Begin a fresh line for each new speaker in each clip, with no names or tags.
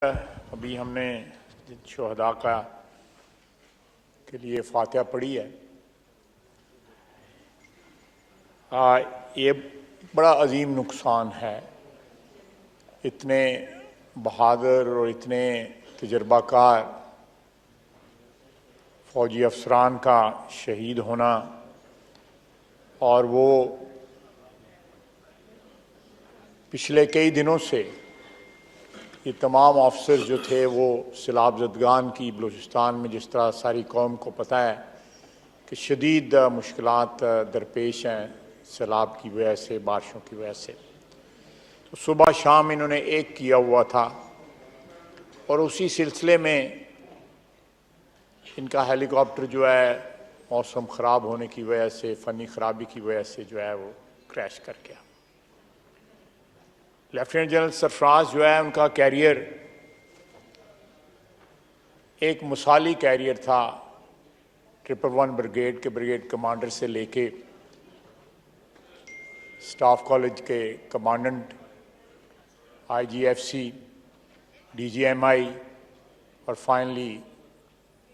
अभी हमने जिन शहदा का के लिए फातिहा पढ़ी है, ये बड़ा अजीम नुकसान है। इतने बहादुर और इतने तजर्बाकार फौजी अफसरान का शहीद होना, और वो पिछले कई दिनों से ये तमाम ऑफिसर जो थे वो सैलाब-ज़दगान की बलूचिस्तान में, जिस तरह सारी कौम को पता है कि शदीद मुश्किलात दरपेश हैं सैलाब की वजह से, बारिशों की वजह से, तो सुबह शाम इन्होंने एक किया हुआ था। और उसी सिलसिले में इनका हेलीकॉप्टर जो है मौसम ख़राब होने की वजह से, फ़नी ख़राबी की वजह से जो है वो क्रैश कर गया। लेफ्टिनेंट जनरल सरफराज जो है, उनका कैरियर एक मिसाली कैरियर था। 111 ब्रिगेड के ब्रिगेड कमांडर से लेके स्टाफ कॉलेज के कमांडेंट, IGFC, DGMI और फाइनली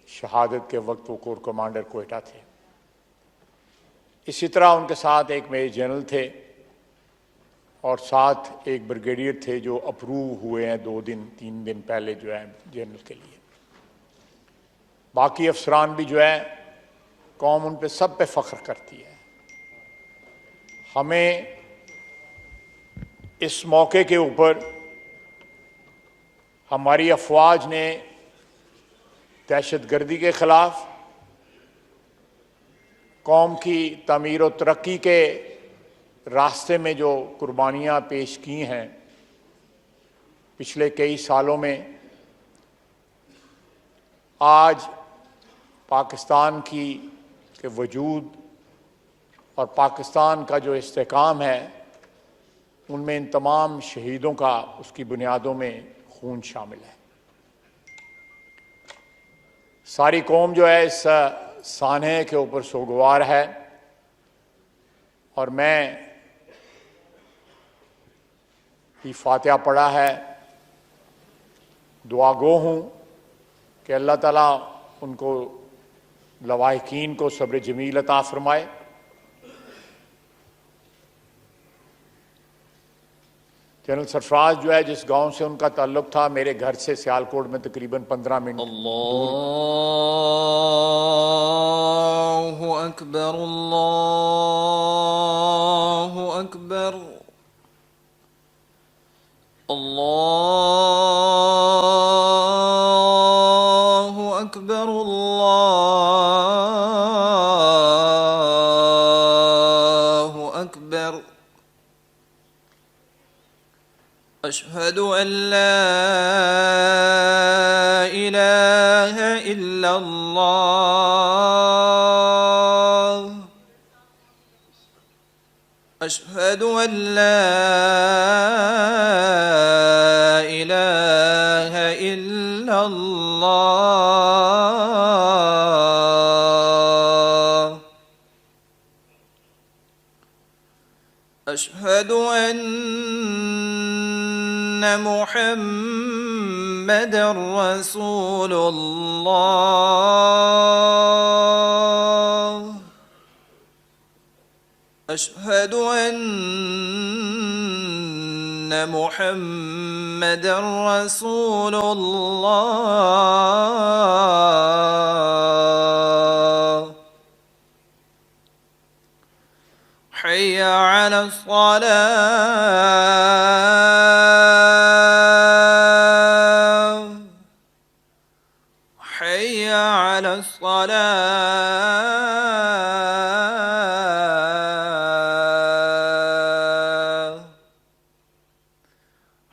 शहादत के वक्त वो कोर कमांडर कोयटा थे। इसी तरह उनके साथ एक मेजर जनरल थे और साथ एक ब्रिगेडियर थे जो अप्रूव हुए हैं 2-3 दिन पहले जो है जनरल के लिए। बाकी अफसरान भी जो है, कौम उन पे सब पे फ़ख्र करती है। हमें इस मौके के ऊपर हमारी अफवाज ने दहशतगर्दी के ख़िलाफ़, कौम की तमीर और तरक्की के रास्ते में जो कुर्बानियाँ पेश की हैं पिछले कई सालों में, आज पाकिस्तान की के वजूद और पाकिस्तान का जो इस्तेहकाम है, उनमें इन तमाम शहीदों का, उसकी बुनियादों में खून शामिल है। सारी कौम जो है इस सानहे के ऊपर सोगवार है, और मैं भी फातिहा पढ़ा है, दुआगो हूँ कि अल्लाह ताला उनको, लवाहिकीन को सब्र जमील अता फरमाए। जनरल सरफराज जो है, जिस गांव से उनका ताल्लुक था, मेरे घर से सियालकोट में तकरीबन 15 मिनट।
अल्लाहु अकबर, अल्लाहु अकबर, अल्लाहु अकबर, अल्लाहु अकबर। अशहदु अन ला इलाहा इल्लल्लाह, अशहदु अन ला इलाहा इल्लल्लाह, अशहदु अन्ना मुहम्मदर रसूलुल्लाह, अशहदु अन्ना मुहम्मदर रसूलुल्लाह। हय्य अला अस्सलाह, हय्य अला अस्सलाह,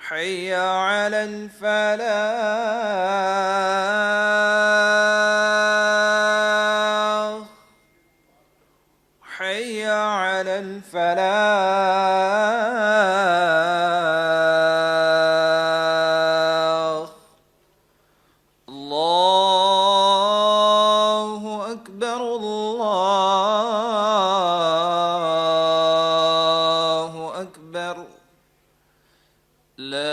हय्य अलल फलाह, हय्य अलल फलाह। अल्लाहु अकबर, अल्लाहु अकबर। ला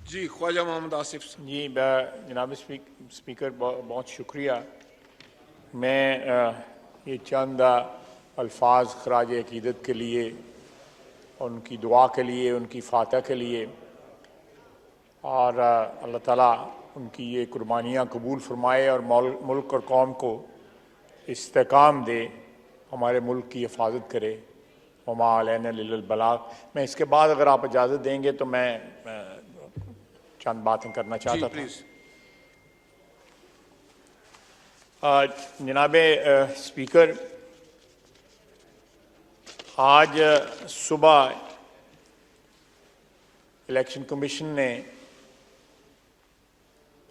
जी ख्वाजा मोहम्मद आसिफ साहब।
जी जनाब स्पीकर बहुत शुक्रिया। मैं ये चंद अल्फाज खराज अकीदत के लिए, उनकी दुआ के लिए, उनकी फातह के लिए और अल्लाह ताला उनकी ये कुर्बानियाँ कबूल फरमाए और मुल्क और कौम को इस्तेकाम दे, हमारे मुल्क की हिफाजत करे। वमा अलैना इल्लल बलाग। मैं इसके बाद अगर आप इजाज़त देंगे तो मैं चंद बातें करना चाहता था। जनाब स्पीकर, आज सुबह इलेक्शन कमीशन ने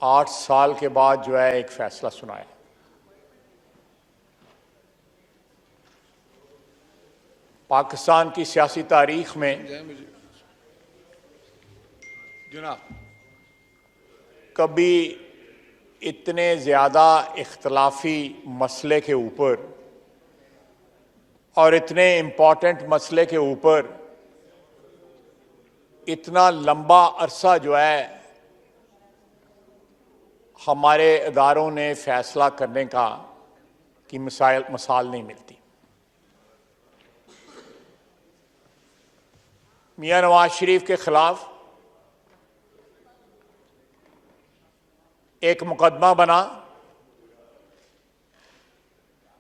8 साल के बाद जो है एक फैसला सुनाया। पाकिस्तान की सियासी तारीख में
जनाब
कभी इतने ज़्यादा इख्तलाफी मसले के ऊपर और इतने इम्पॉर्टेंट मसले के ऊपर इतना लंबा अरसा जो है हमारे इदारों ने फैसला करने का की मिसाल नहीं मिलती। मियां नवाज शरीफ के खिलाफ एक मुकदमा बना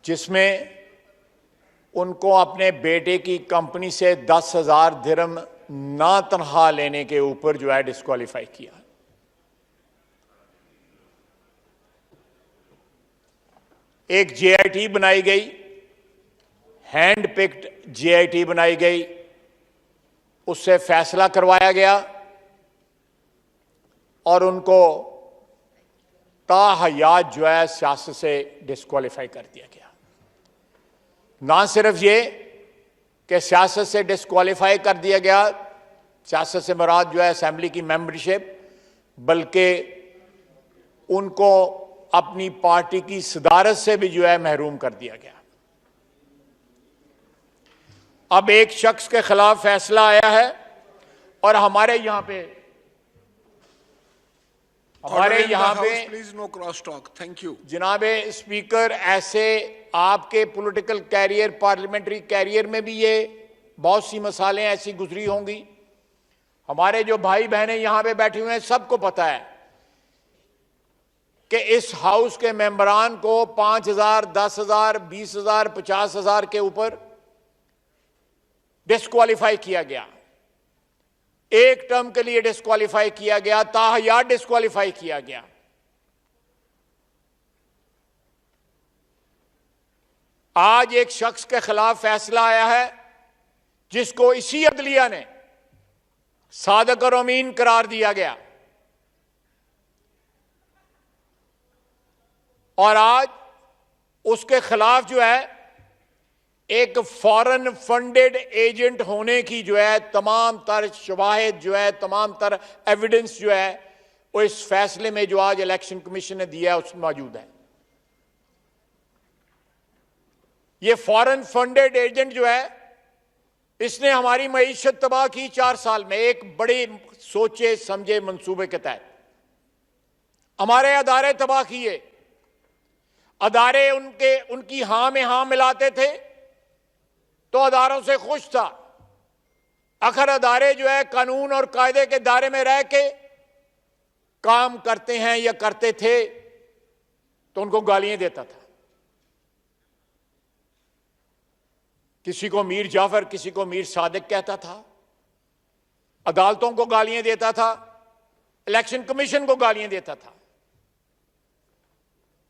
जिसमें उनको अपने बेटे की कंपनी से 10,000 दिरहम ना तनख्वाह लेने के ऊपर जो है डिस्क्वालीफाई किया। एक जेआईटी बनाई गई, हैंड पिक्ड जेआईटी बनाई गई, उससे फैसला करवाया गया और उनको ताहयात जो है सियासत से डिस्क्वालीफाई कर दिया गया। ना सिर्फ ये कि सियासत से डिस्क्वालीफाई कर दिया गया, सियासत से मुराद जो है असेंबली की मेंबरशिप, बल्कि उनको अपनी पार्टी की सदारत से भी जो है महरूम कर दिया गया। अब एक शख्स के खिलाफ फैसला आया है और हमारे यहां पे
please no cross talk. Thank you
जनाब स्पीकर, ऐसे आपके पॉलिटिकल कैरियर, पार्लियामेंट्री कैरियर में भी ये बहुत सी मिसालें ऐसी गुजरी होंगी। हमारे जो भाई बहनें यहां पे बैठे हुए हैं सबको पता है कि इस हाउस के मेंबरान को 5,000, 10,000, 20,000, 50,000 के ऊपर डिस्क्वालीफाई किया गया। एक टर्म के लिए डिस्क्वालीफाई किया गया, ताहयात डिस्क्वालीफाई किया गया। आज एक शख्स के खिलाफ फैसला आया है जिसको इसी अदलिया ने सादिक और अमीन करार दिया गया और आज उसके खिलाफ जो है एक फॉरेन फंडेड एजेंट होने की जो है तमाम तर शवाहिद जो है, तमाम तर एविडेंस जो है वो इस फैसले में जो आज इलेक्शन कमीशन ने दिया है उसमें मौजूद है। ये फॉरेन फंडेड एजेंट जो है इसने हमारी मईशत तबाह की 4 साल में, एक बड़े सोचे समझे मंसूबे के तहत हमारे अदारे तबाह किए। अदारे उनकी हां में हां मिलाते थे तो अदारों से खुश था। आखिर अदारे जो है कानून और कायदे के दायरे में रह के काम करते हैं या करते थे तो उनको गालियां देता था। किसी को मीर जाफर, किसी को मीर सादिक कहता था, अदालतों को गालियां देता था, इलेक्शन कमीशन को गालियां देता था।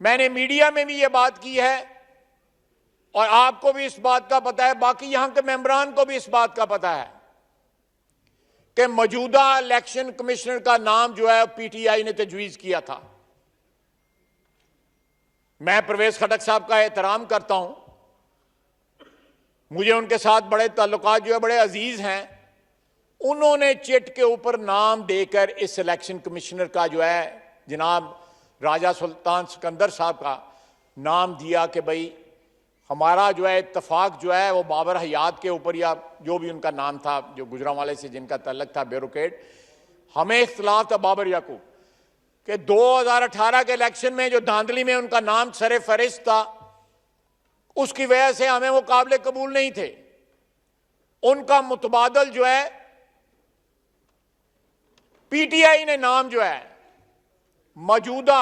मैंने मीडिया में भी यह बात की है और आपको भी इस बात का पता है, बाकी यहां के मेंबरान को भी इस बात का पता है कि मौजूदा इलेक्शन कमिश्नर का नाम जो है पीटीआई ने तजवीज किया था। मैं परवेज खटक साहब का एहतराम करता हूं, मुझे उनके साथ बड़े ताल्लुकात जो है बड़े अजीज हैं। उन्होंने चिट के ऊपर नाम देकर इस इलेक्शन कमिश्नर का जो है जनाब राजा सुल्तान सिकंदर साहब का नाम दिया कि भाई हमारा जो है इत्तफाक जो है वो बाबर हयात के ऊपर या जो भी उनका नाम था, जो गुजरांवाले से जिनका तल्लक था, ब्यूरोक्रेट, हमें इख्तलाफ था बाबर याकूब कि 2018 के इलेक्शन में जो धांधली में उनका नाम सरे फहरिस्त था, उसकी वजह से हमें वो काबिल कबूल नहीं थे। उनका मुतबादल जो है पीटीआई ने नाम जो है मौजूदा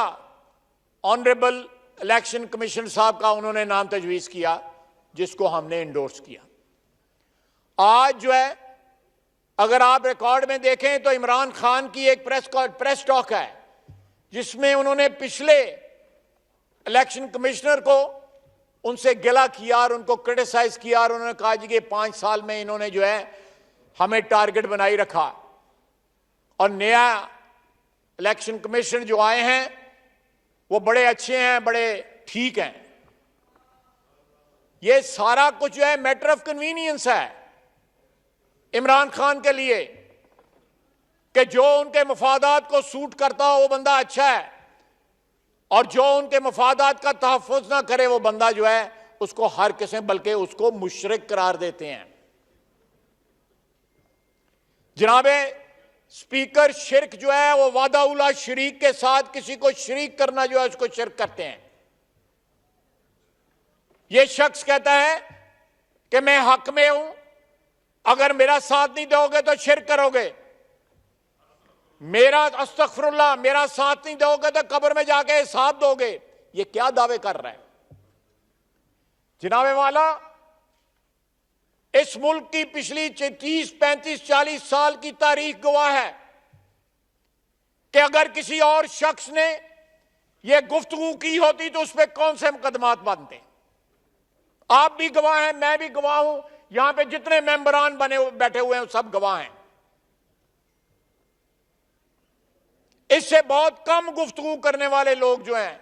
ऑनरेबल इलेक्शन कमीशन साहब का उन्होंने नाम तजवीज किया, जिसको हमने इंडोर्स किया। आज जो है अगर आप रिकॉर्ड में देखें तो इमरान खान की एक प्रेस टॉक है जिसमें उन्होंने पिछले इलेक्शन कमिश्नर को उनसे गिला किया और उनको क्रिटिसाइज किया और उन्होंने कहा जी कि 5 साल में इन्होंने जो है हमें टारगेट बनाई रखा, और नया इलेक्शन कमीशन जो आए हैं वो बड़े अच्छे हैं, बड़े ठीक हैं। ये सारा कुछ जो है मैटर ऑफ कन्वीनियंस है इमरान खान के लिए कि जो उनके मफादात को सूट करता हो वो बंदा अच्छा है, और जो उनके मफादात का तहफ़्फ़ुज़ ना करे वो बंदा जो है उसको हर किस्म, बल्कि उसको मुशरिक करार देते हैं। जनाबे स्पीकर, शिरक जो है वो वादा उला शरीक के साथ किसी को शरीक करना जो है उसको शिरक करते हैं। ये शख्स कहता है कि मैं हक में हूं, अगर मेरा साथ नहीं दोगे तो शिरक करोगे, मेरा अस्तगफिरुल्लाह, मेरा साथ नहीं दोगे तो कब्र में जाके हिसाब दोगे। ये क्या दावे कर रहा है जनाबे वाला? इस मुल्क की पिछली 30, 35, 40 साल की तारीख गवाह है कि अगर किसी और शख्स ने यह गुफ्तगू की होती तो उस पर कौन से मुकदमात बनते। आप भी गवाह हैं, मैं भी गवाह हूं, यहां पे जितने मेंबरान बैठे हुए हैं सब गवाह हैं। इससे बहुत कम गुफ्तगू करने वाले लोग जो हैं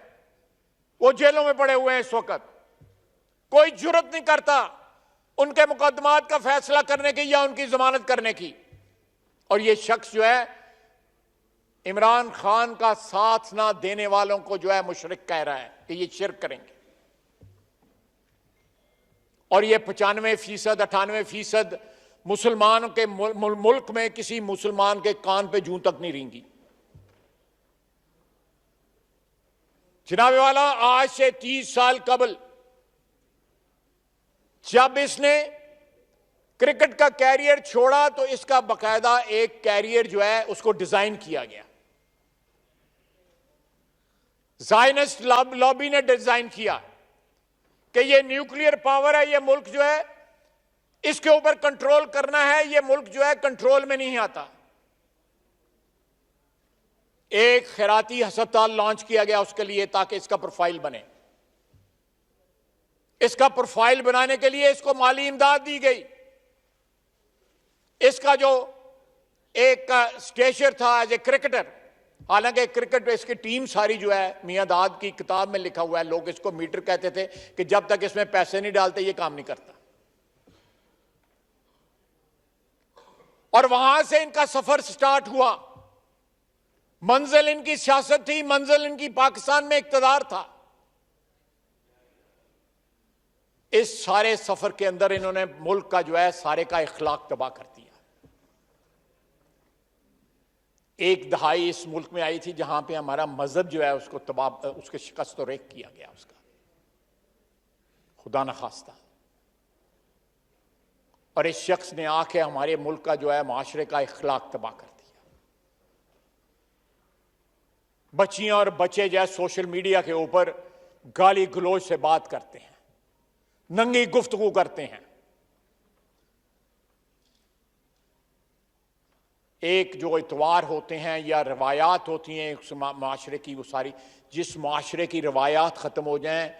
वो जेलों में पड़े हुए हैं इस वक्त। कोई जुर्रत नहीं करता उनके मुकदमात का फैसला करने की या उनकी जमानत करने की। और ये शख्स जो है इमरान खान का साथ ना देने वालों को जो है मुशरिक कह रहा है कि ये शिरक करेंगे। और ये 95%, 98% मुसलमानों के मुल्क में किसी मुसलमान के कान पे जूं तक नहीं रेंगी। जनाबे वाला, आज से 30 साल कबल जब इसने क्रिकेट का कैरियर छोड़ा तो इसका बकायदा एक कैरियर जो है उसको डिजाइन किया गया। ज़ायनिस्ट लॉबी ने डिजाइन किया कि ये न्यूक्लियर पावर है, ये मुल्क जो है इसके ऊपर कंट्रोल करना है, ये मुल्क जो है कंट्रोल में नहीं आता। एक खैराती अस्पताल लॉन्च किया गया उसके लिए ताकि इसका प्रोफाइल बने। इसका प्रोफाइल बनाने के लिए इसको माली इमदाद दी गई। इसका जो एक स्टेचर था एज ए क्रिकेटर, हालांकि क्रिकेट इसकी टीम सारी जो है मियां दाद की किताब में लिखा हुआ है, लोग इसको मीटर कहते थे कि जब तक इसमें पैसे नहीं डालते ये काम नहीं करता। और वहां से इनका सफर स्टार्ट हुआ। मंजिल इनकी सियासत थी, मंजिल इनकी पाकिस्तान में इक्तदार था। इस सारे सफर के अंदर इन्होंने मुल्क का जो है सारे का इखलाक तबाह कर दिया। एक दहाई इस मुल्क में आई थी जहां पे हमारा मजहब जो है उसको तबाह, उसके शिकस्त और रेख किया गया उसका, खुदा न खास्ता। और इस शख्स ने आके हमारे मुल्क का जो है माशरे का इखलाक तबाह कर दिया। बच्चियां और बच्चे जो है सोशल मीडिया के ऊपर गाली गलौज से बात करते हैं, नंगी गुफ्तगू करते हैं। एक जो इतवार होते हैं या रवायात होती हैं उस माशरे की, वो सारी जिस माशरे की रवायात ख़त्म हो जाएं,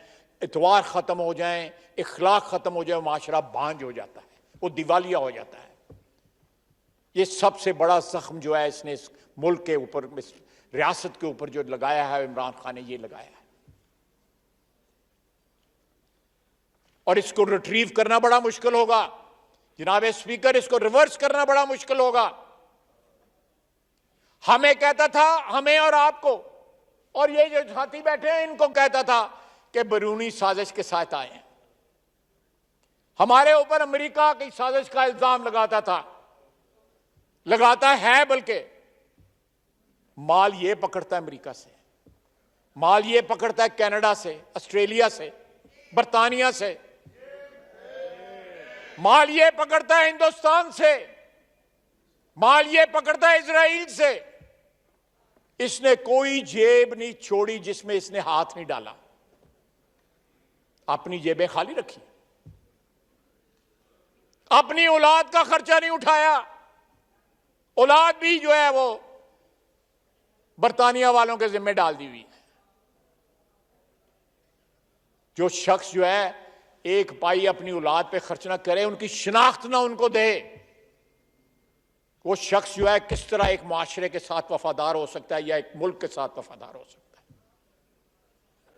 इतवार ख़त्म हो जाएं, इखलाक ख़त्म हो जाए, माशरा बांझ हो जाता है, वो दिवालिया हो जाता है। ये सबसे बड़ा जख्म जो है इसने इस मुल्क के ऊपर, इस रियासत के ऊपर जो लगाया है इमरान खान ने, ये लगाया है। और इसको रिट्रीव करना बड़ा मुश्किल होगा जनाब स्पीकर, इसको रिवर्स करना बड़ा मुश्किल होगा। हमें कहता था, हमें और आपको, और ये जो साथी बैठे हैं इनको कहता था कि बैरूनी साजिश के साथ आए हैं। हमारे ऊपर अमेरिका की साजिश का इल्जाम लगाता है, बल्कि माल ये पकड़ता है अमेरिका से, माल ये पकड़ता है कनाडा से, ऑस्ट्रेलिया से, बर्तानिया से, माल ये पकड़ता है हिंदुस्तान से, माल ये पकड़ता है इजराइल से। इसने कोई जेब नहीं छोड़ी जिसमें इसने हाथ नहीं डाला, अपनी जेबें खाली रखी, अपनी औलाद का खर्चा नहीं उठाया। औलाद भी जो है वो बर्तानिया वालों के जिम्मे डाल दी हुई है। जो शख्स जो है एक पाई अपनी औलाद पे खर्च ना करे, उनकी शिनाख्त ना उनको दे, वो शख्स जो है किस तरह एक माशरे के साथ वफादार हो सकता है या एक मुल्क के साथ वफादार हो सकता है।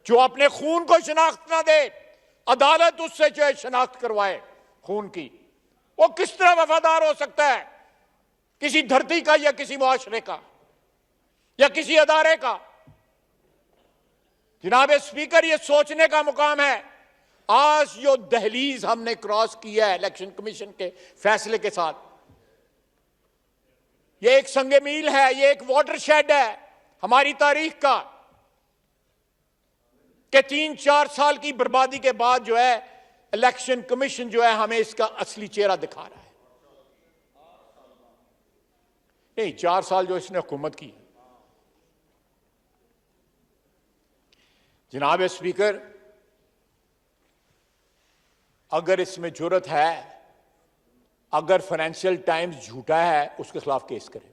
जो अपने खून को शिनाख्त ना दे, अदालत उससे जो है शिनाख्त करवाए खून की, वो किस तरह वफादार हो सकता है किसी धरती का या किसी मुआशरे का या किसी अदारे का। जनाब स्पीकर, ये सोचने का मुकाम है। आज जो दहलीज हमने क्रॉस किया है इलेक्शन कमीशन के फैसले के साथ, ये एक संगे मील है, ये एक वाटरशेड है हमारी तारीख का, कि 3-4 साल की बर्बादी के बाद जो है इलेक्शन कमीशन जो है हमें इसका असली चेहरा दिखा रहा है। नहीं, 4 साल जो इसने हुकूमत की। जनाब स्पीकर, अगर इसमें जुर्रत है, अगर फाइनेंशियल टाइम्स झूठा है, उसके खिलाफ केस करें।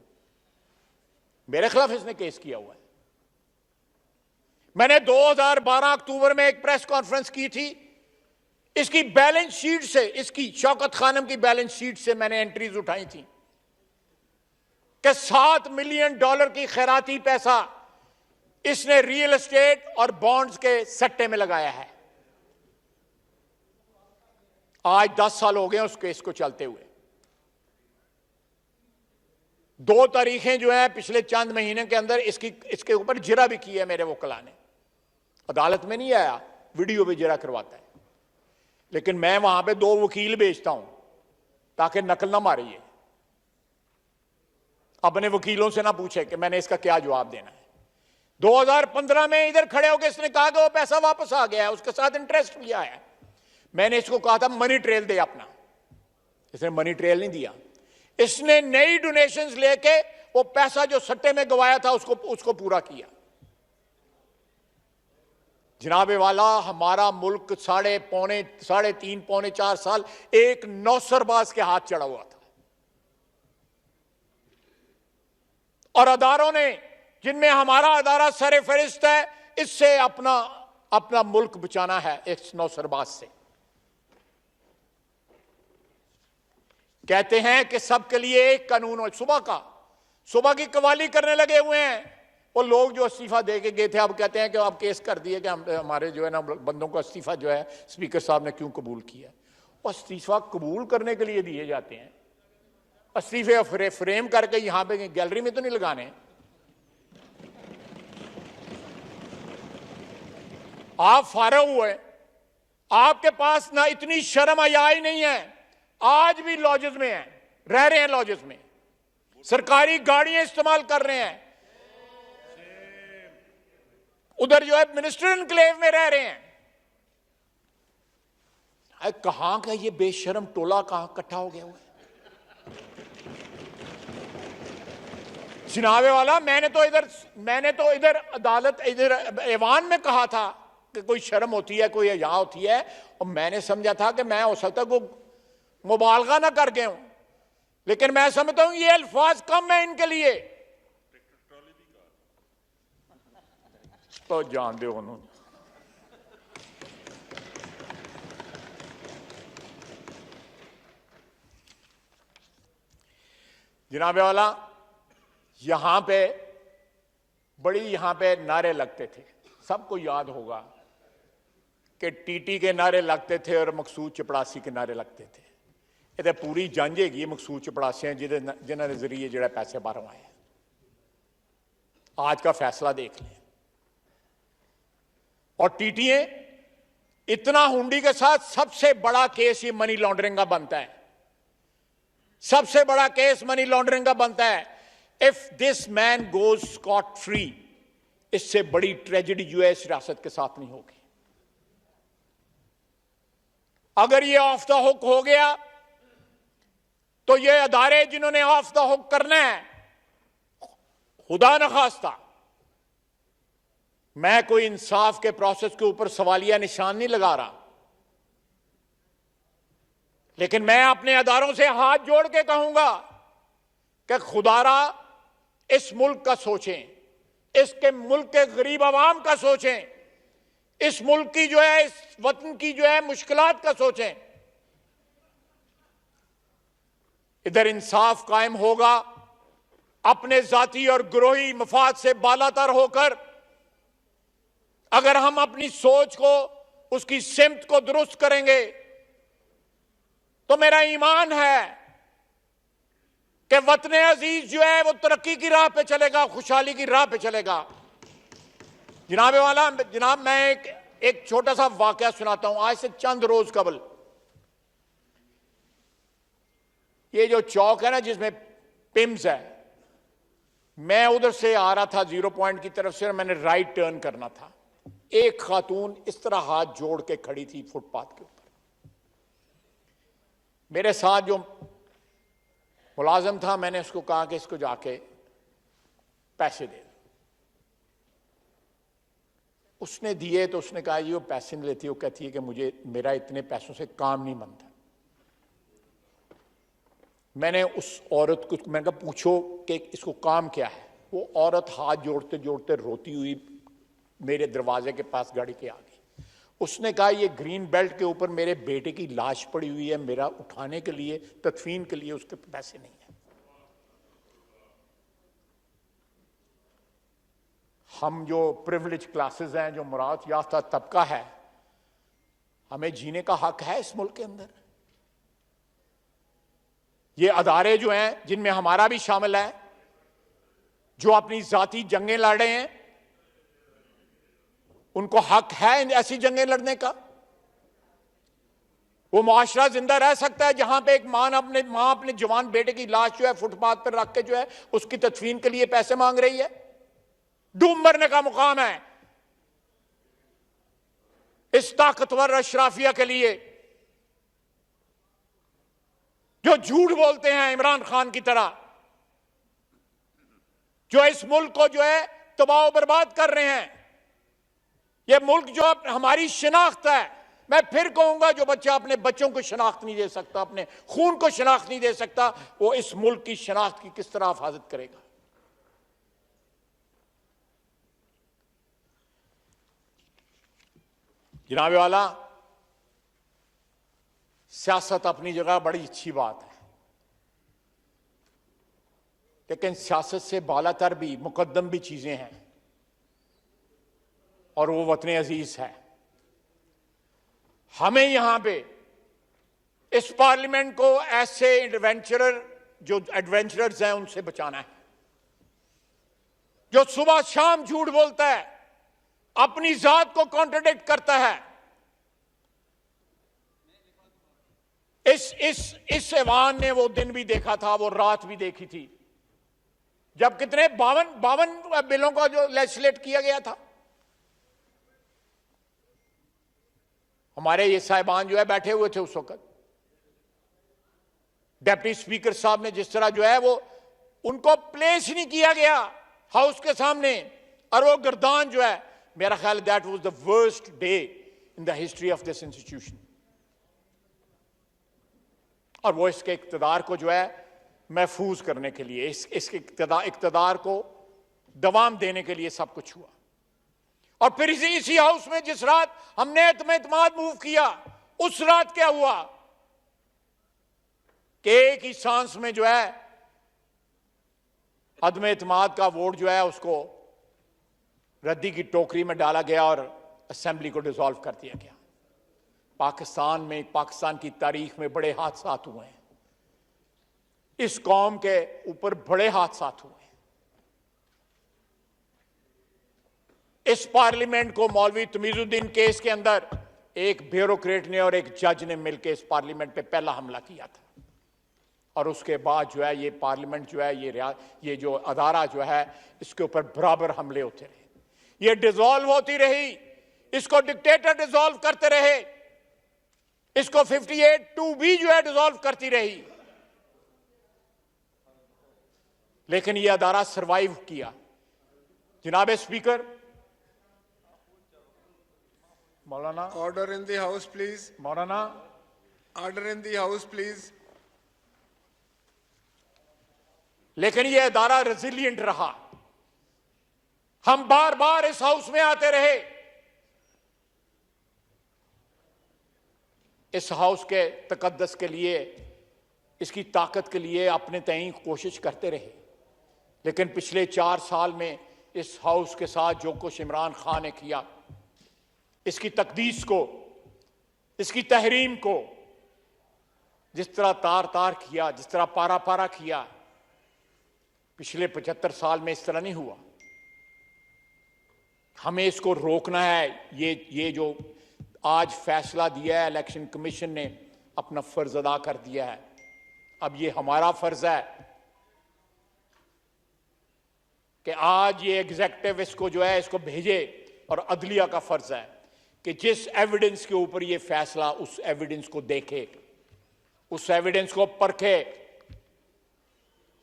मेरे खिलाफ इसने केस किया हुआ है। मैंने 2012 अक्टूबर में एक प्रेस कॉन्फ्रेंस की थी, इसकी बैलेंस शीट से, इसकी शौकत खानम की बैलेंस शीट से मैंने एंट्रीज उठाई थी कि $7 मिलियन की खैराती पैसा इसने रियल एस्टेट और बॉन्ड्स के सट्टे में लगाया है। आज 10 साल हो गए उस केस को चलते हुए। 2 तारीखें जो है पिछले चंद महीने के अंदर इसके ऊपर जिरा भी की है मेरे वकला ने। अदालत में नहीं आया, वीडियो भी जिरा करवाता है, लेकिन मैं वहां पे 2 वकील भेजता हूं ताकि नकल ना मारिए, अपने वकीलों से ना पूछे कि मैंने इसका क्या जवाब देना है। 2015 में इधर खड़े होकर इसने कहा कि वो पैसा वापस आ गया है, उसके साथ इंटरेस्ट भी आया है। मैंने इसको कहा था मनी ट्रेल दे अपना, इसने मनी ट्रेल नहीं दिया। इसने नई डोनेशंस लेके वो पैसा जो सट्टे में गवाया था उसको पूरा किया। जनाबे वाला, हमारा मुल्क 3.5-4 साल एक नौसरबाज के हाथ चढ़ा हुआ था, और अदारों ने, जिनमें हमारा अदारा सरे फहरिस्त है, इससे अपना मुल्क बचाना है एक नौसरबाज से। कहते हैं कि सबके लिए एक कानून हो। सुबह की कवाली करने लगे हुए हैं वो लोग जो इस्तीफा दे के गए थे। अब कहते हैं कि आप केस कर दिए कि हमारे जो है ना बंदों को इस्तीफा जो है स्पीकर साहब ने क्यों कबूल किया। और इस्तीफा कबूल करने के लिए दिए जाते हैं, इस्तीफे फ्रेम करके यहां पे गैलरी में तो नहीं लगाने। आप फारग हुए, आपके पास ना इतनी शर्म हया ही नहीं है। आज भी लॉजेस में हैं, रह रहे हैं लॉजेस में, सरकारी गाड़ियां इस्तेमाल कर रहे हैं, उधर जो है मिनिस्टर एनक्लेव में रह रहे हैं। कहां का ये बेशर्म टोला कहां इकट्ठा हो गया हुआ है। जनाबे वाला, मैंने तो इधर अदालत, इधर ऐवान में कहा था कि कोई शर्म होती है, कोई हया होती है, और मैंने समझा था कि मैं हो सकता को मुबालगा ना कर गया हूं, लेकिन मैं समझता हूं ये अल्फाज कम है इनके लिए। तो जान दो उन्होंने। जनाबे वाला, यहां पे नारे लगते थे, सबको याद होगा कि टीटी के नारे लगते थे और मकसूद चपड़ासी के नारे लगते थे। ये पूरी जंज हैगी मकसूद चपड़ासियां जिन्होंने जरिए जो पैसे बाहरों आए। आज का फैसला देख लें। और टीटीए इतना हुंडी के साथ सबसे बड़ा केस ये मनी लॉन्ड्रिंग का बनता है, सबसे बड़ा केस मनी लॉन्ड्रिंग का बनता है। If this man goes scot free, इससे बड़ी ट्रेजेडी जो है इस रियासत के साथ नहीं होगी। अगर ये ऑफ द हुक हो गया तो ये अदारे जिन्होंने ऑफ द हुक करना है, खुदा न खास्ता, मैं कोई इंसाफ के प्रोसेस के ऊपर सवालिया निशान नहीं लगा रहा, लेकिन मैं अपने अदारों से हाथ जोड़ के कहूंगा कि खुदारा इस मुल्क का सोचें, इसके मुल्क के गरीब आवाम का सोचें, इस मुल्क की जो है, इस वतन की जो है मुश्किलात का सोचें। इधर इंसाफ कायम होगा अपने जाती और ग्रोही मफाद से बालातर होकर। अगर हम अपनी सोच को, उसकी सिमत को दुरुस्त करेंगे तो मेरा ईमान है कि वतन अजीज जो है वो तरक्की की राह पे चलेगा, खुशहाली की राह पे चलेगा। जनाब, मैं एक छोटा सा वाकया सुनाता हूं। आज से चंद रोज कबल ये जो चौक है ना जिसमें पिम्स है, मैं उधर से आ रहा था 0 पॉइंट की तरफ से और मैंने राइट टर्न करना था। एक खातून इस तरह हाथ जोड़ के खड़ी थी फुटपाथ के ऊपर। मेरे साथ जो मुलाजिम था, मैंने उसको कहा कि इसको जाके पैसे दे दो। उसने दिए तो उसने कहा जी वो पैसे नहीं लेती, वो कहती है कि मुझे मेरा इतने पैसों से काम नहीं बनता। मैंने उस औरत को मैंने कहा पूछो कि इसको काम क्या है। वो औरत हाथ जोड़ते जोड़ते रोती हुई मेरे दरवाजे के पास गाड़ी के आ गई। उसने कहा ये ग्रीन बेल्ट के ऊपर मेरे बेटे की लाश पड़ी हुई है, मेरा उठाने के लिए, तदफीन के लिए उसके पैसे नहीं है। हम जो प्रिविलेज क्लासेस हैं, जो मुराद याफ्ता तबका है, हमें जीने का हक है इस मुल्क के अंदर। ये अदारे जो हैं जिनमें हमारा भी शामिल है, जो अपनी जाती जंगें लड़ रहे हैं, उनको हक है ऐसी जंगें लड़ने का। वो मुआशरा जिंदा रह सकता है जहां पे एक मां अपने जवान बेटे की लाश जो है फुटपाथ पर रख के जो है उसकी तदफीन के लिए पैसे मांग रही है। डूब मरने का मुकाम है इस ताकतवर अशराफिया के लिए जो झूठ बोलते हैं इमरान खान की तरह, जो इस मुल्क को जो है तबाह बर्बाद कर रहे हैं। यह मुल्क जो हमारी शिनाख्त है, मैं फिर कहूंगा, जो बच्चा अपने बच्चों को शिनाख्त नहीं दे सकता, अपने खून को शिनाख्त नहीं दे सकता, वो इस मुल्क की शिनाख्त की किस तरह हिफाजत करेगा। जनाब वाला, सियासत अपनी जगह बड़ी अच्छी बात है, लेकिन सियासत से बालातर भी, मुकद्दम भी चीजें हैं, और वो वतन अजीज है। हमें यहां पे इस पार्लियामेंट को ऐसे एडवेंचरर्स हैं उनसे बचाना है, जो सुबह शाम झूठ बोलता है, अपनी जात को कॉन्ट्रडिक्ट करता है। इस ऐवान ने वो दिन भी देखा था, वो रात भी देखी थी, जब कितने 52 बिलों का जो लेजिस्लेट किया गया था। हमारे ये साहिबान जो है बैठे हुए थे उस वक्त। डिप्टी स्पीकर साहब ने जिस तरह जो है वो उनको प्लेस नहीं किया गया हाउस के सामने, और वो गर्दान जो है, मेरा ख्याल that was the worst day in the history of this institution. और वो इसके इक्तदार को जो है महफूज करने के लिए, इसके इक्तदार को दवाम देने के लिए सब कुछ हुआ। और फिर इसी हाउस में जिस रात हमने एतमाद मूव किया, उस रात क्या हुआ कि एक ही सांस में जो है अदम एतमाद का वोट जो है उसको रद्दी की टोकरी में डाला गया और असेंबली को डिसॉल्व कर दिया गया। पाकिस्तान की तारीख में बड़े हादसा हुए हैं, इस कौम के ऊपर बड़े हादसा हुए हैं। इस पार्लियामेंट को मौलवी तमीजुद्दीन केस के अंदर एक ब्यूरोक्रेट ने और एक जज ने मिलकर इस पार्लियामेंट पे पहला हमला किया था, और उसके बाद जो है ये पार्लियामेंट जो है ये जो अदारा जो है इसके ऊपर बराबर हमले होते रहे, ये डिसॉल्व होती रही, इसको डिक्टेटर डिसॉल्व करते रहे, इसको 58(2) जो है डिसॉल्व करती रही, लेकिन ये अदारा सरवाइव किया। जनाब speaker, Maulana,
Order in the House, please.
Maulana,
Order in the House, please.
लेकिन ये अदारा रेजिलिएंट रहा। हम बार बार इस हाउस में आते रहे, इस हाउस के तकद्दस के लिए, इसकी ताकत के लिए अपने तय कोशिश करते रहे, लेकिन पिछले 4 साल में इस हाउस के साथ जो कुछ इमरान खान ने किया, इसकी तकदीस को, इसकी तहरीम को जिस तरह तार तार किया, जिस तरह पारा पारा किया, पिछले 75 साल में इस तरह नहीं हुआ। हमें इसको रोकना है। ये जो आज फैसला दिया है इलेक्शन कमीशन ने, अपना फर्ज अदा कर दिया है। अब ये हमारा फर्ज है कि आज ये एग्जीक्यूटिव इसको जो है इसको भेजे, और अदलिया का फर्ज है कि जिस एविडेंस के ऊपर ये फैसला, उस एविडेंस को देखे, उस एविडेंस को परखे,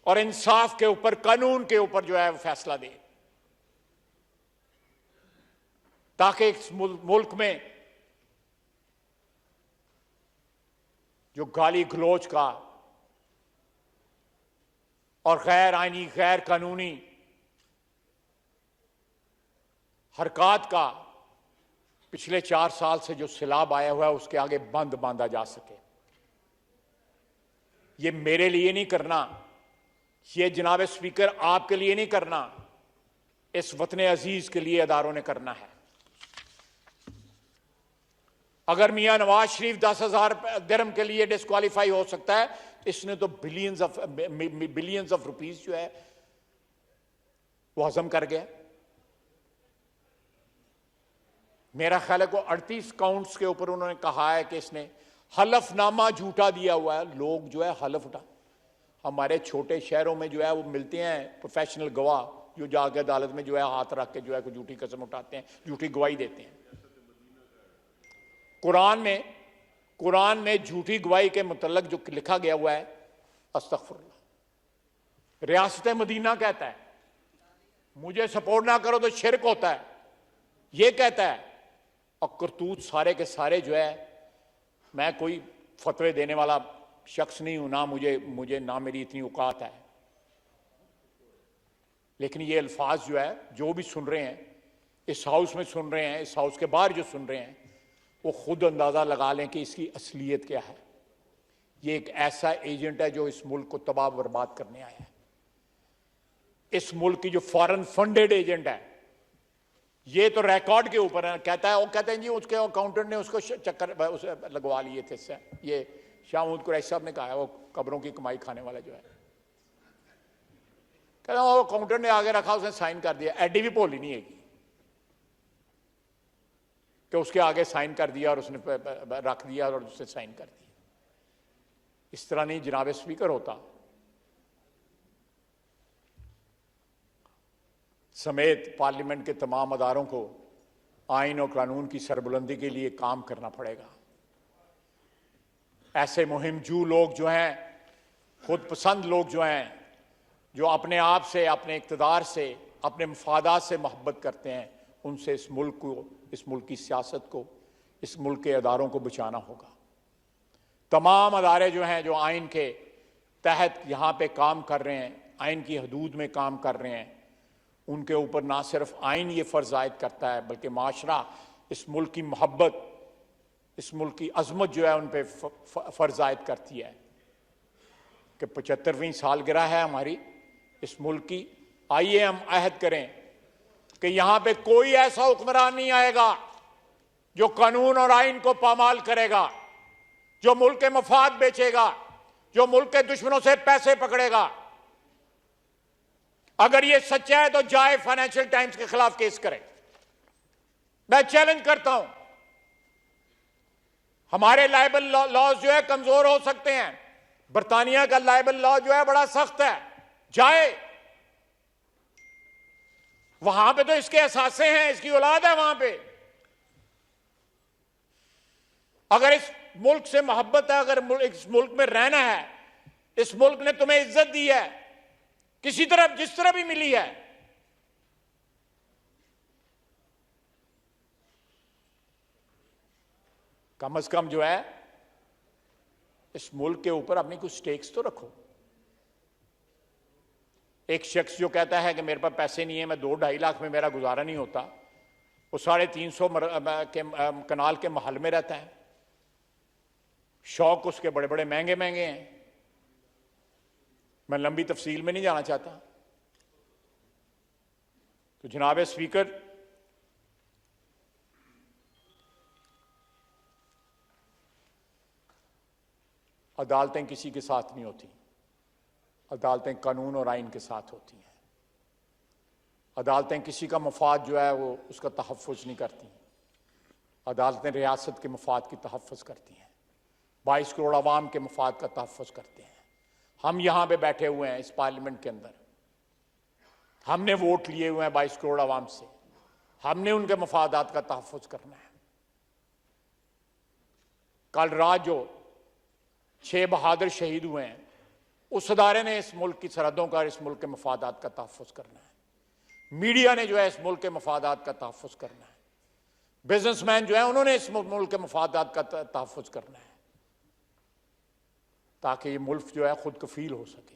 और इंसाफ के ऊपर, कानून के ऊपर जो है वो फैसला दे, ताकि इस मुल्क में जो गाली गलौज का और गैर आईनी, गैर कानूनी हरकत का पिछले 4 साल से जो सैलाब आया हुआ है, उसके आगे बंद बांधा जा सके। ये मेरे लिए नहीं करना, ये जनाब स्पीकर आपके लिए नहीं करना, इस वतन अजीज के लिए अदारों ने करना है। अगर मियां नवाज शरीफ 10,000 दिरहम के लिए डिस्क्वालीफाई हो सकता है, इसने तो बिलियंस ऑफ रुपीस जो है वो हजम कर गया। मेरा ख्याल है को 38 काउंट्स के ऊपर उन्होंने कहा है कि इसने हलफनामा झूठा दिया हुआ है। लोग जो है हलफ उठा, हमारे छोटे शहरों में जो है वो मिलते हैं प्रोफेशनल गवाह, जो जाके अदालत में जो है हाथ रख के जो है कोई झूठी कसम उठाते हैं, झूठी गवाही देते हैं। कुरान में झूठी गवाही के मुतल्लक जो लिखा गया हुआ है, अस्तगफुरुल्लाह, रियासत मदीना कहता है मुझे सपोर्ट ना करो तो शिरक होता है, ये कहता है। और करतूत सारे के सारे जो है, मैं कोई फतवे देने वाला शख्स नहीं हूं, ना मुझे ना मेरी इतनी औकात है, लेकिन ये अल्फाज जो है, जो भी सुन रहे हैं, इस हाउस में सुन रहे हैं, इस हाउस के बाहर जो सुन रहे हैं, वो खुद अंदाजा लगा लें कि इसकी असलियत क्या है। ये एक ऐसा एजेंट है जो इस मुल्क को तबाह बर्बाद करने आया है। इस मुल्क की जो फॉरेन फंडेड एजेंट है, ये तो रिकॉर्ड के ऊपर है, कहता है, वो कहते हैं जी उसके अकाउंटेंट ने उसको चक्कर उसे लगवा लिए थे इससे। ये शाह महमूद कुरैशी साहब ने कहा है, वो कब्रों की कमाई खाने वाला जो है, कहता वो अकाउंटेंट ने आगे रखा, उसने साइन कर दिया। एडी भी भोली नहीं है कि उसके आगे साइन कर दिया और उसने रख दिया और उसने साइन कर दिया। इस तरह नहीं जनाब स्पीकर होता। समेत पार्लियामेंट के तमाम अदारों को आइन और कानून की सरबुलंदी के लिए काम करना पड़ेगा। ऐसे मुहिमजू लोग जो हैं, खुद पसंद लोग जो हैं, जो अपने आप से, अपने इक़्तिदार से, अपने मफादात से मोहब्बत करते हैं, उनसे इस मुल्क को, इस मुल्क की सियासत को, इस मुल्क के अदारों को बचाना होगा। तमाम अदारे जो हैं, जो आइन के तहत यहाँ पे काम कर रहे हैं, आइन की हदूद में काम कर रहे हैं, उनके ऊपर ना सिर्फ आइन ये फ़र्ज़ आयद करता है, बल्कि माशरा इस मुल्क की मोहब्बत, इस मुल्क की अजमत जो है उन पर फ़र्ज़ आयद करती है कि 75वीं सालगिरह है हमारी इस मुल्क की। आइए हम अहद करें कि यहाँ पे कोई ऐसा हुक्मरान नहीं आएगा जो कानून और आइन को पामाल करेगा, जो मुल्क के मफाद बेचेगा, जो मुल्क के दुश्मनों से पैसे पकड़ेगा। अगर ये सच्चा है तो जाए फाइनेंशियल टाइम्स के खिलाफ केस करें। मैं चैलेंज करता हूं हमारे लाइबल लॉज जो है कमजोर हो सकते हैं, बरतानिया का लाइबल लॉ जो है बड़ा सख्त है, जाए वहां पे तो इसके एहसासे हैं, इसकी औलाद है वहां पे। अगर इस मुल्क से मोहब्बत है, अगर इस मुल्क में रहना है, इस मुल्क ने तुम्हें इज्जत दी है किसी तरह जिस तरह भी मिली है, कम से कम जो है इस मुल्क के ऊपर अपनी कुछ स्टेक्स तो रखो। एक शख्स जो कहता है कि मेरे पास पैसे नहीं है, मैं 2-2.5 लाख में मेरा गुजारा नहीं होता, वो 350 के कनाल के महल में रहता है, शौक उसके बड़े बड़े महंगे महंगे हैं। मैं लंबी तफसील में नहीं जाना चाहता। तो जनाब स्पीकर, अदालतें किसी के साथ नहीं होती, अदालतें कानून और आइन के साथ होती हैं। अदालतें किसी का मफाद जो है वो उसका तहफ़्फ़ुज़ नहीं करती, अदालतें रियासत के मफाद की तहफ़्फ़ुज़ करती हैं, 22 करोड़ आवाम के मफाद का तहफ़्फ़ुज़ करते हैं। हम यहाँ पे बैठे हुए हैं इस पार्लियामेंट के अंदर, हमने वोट लिए हुए हैं 22 करोड़ आवाम से, हमने उनके मफादात का तहफ़्फ़ुज़ करना है। कल रात जो 6 बहादुर शहीद हुए हैं, उस अदारे ने इस मुल्क की सरहदों का, इस मुल्क के मफादात का तहफ़्फ़ुज़ करना है। मीडिया ने जो है इस मुल्क के मफादात का तहफ़्फ़ुज़ करना है। बिजनेसमैन जो है उन्होंने इस मुल्क के मफादात का तहफ़्फ़ुज़ करना है, ताकि ये मुल्क जो है खुद कफील हो सके,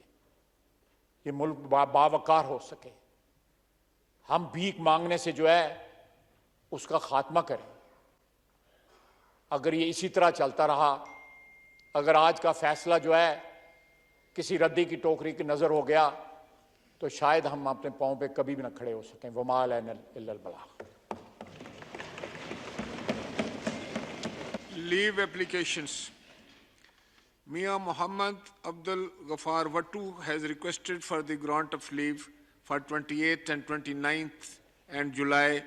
ये मुल्क बावकार हो सके। हम भीख मांगने से जो है उसका खात्मा करें। अगर ये इसी तरह चलता रहा, अगर आज का फैसला जो है किसी रद्दी की टोकरी की नजर हो गया, तो शायद हम अपने पांव पे कभी भी ना खड़े हो सकें। वमा अलैना इल्लल बलाग।
Leave applications. Mia Muhammad Abdul Ghaffar Wattu has requested for the grant of leave for 28th and 29th and July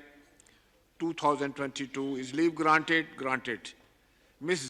2022. Is leave granted? Granted. Ms.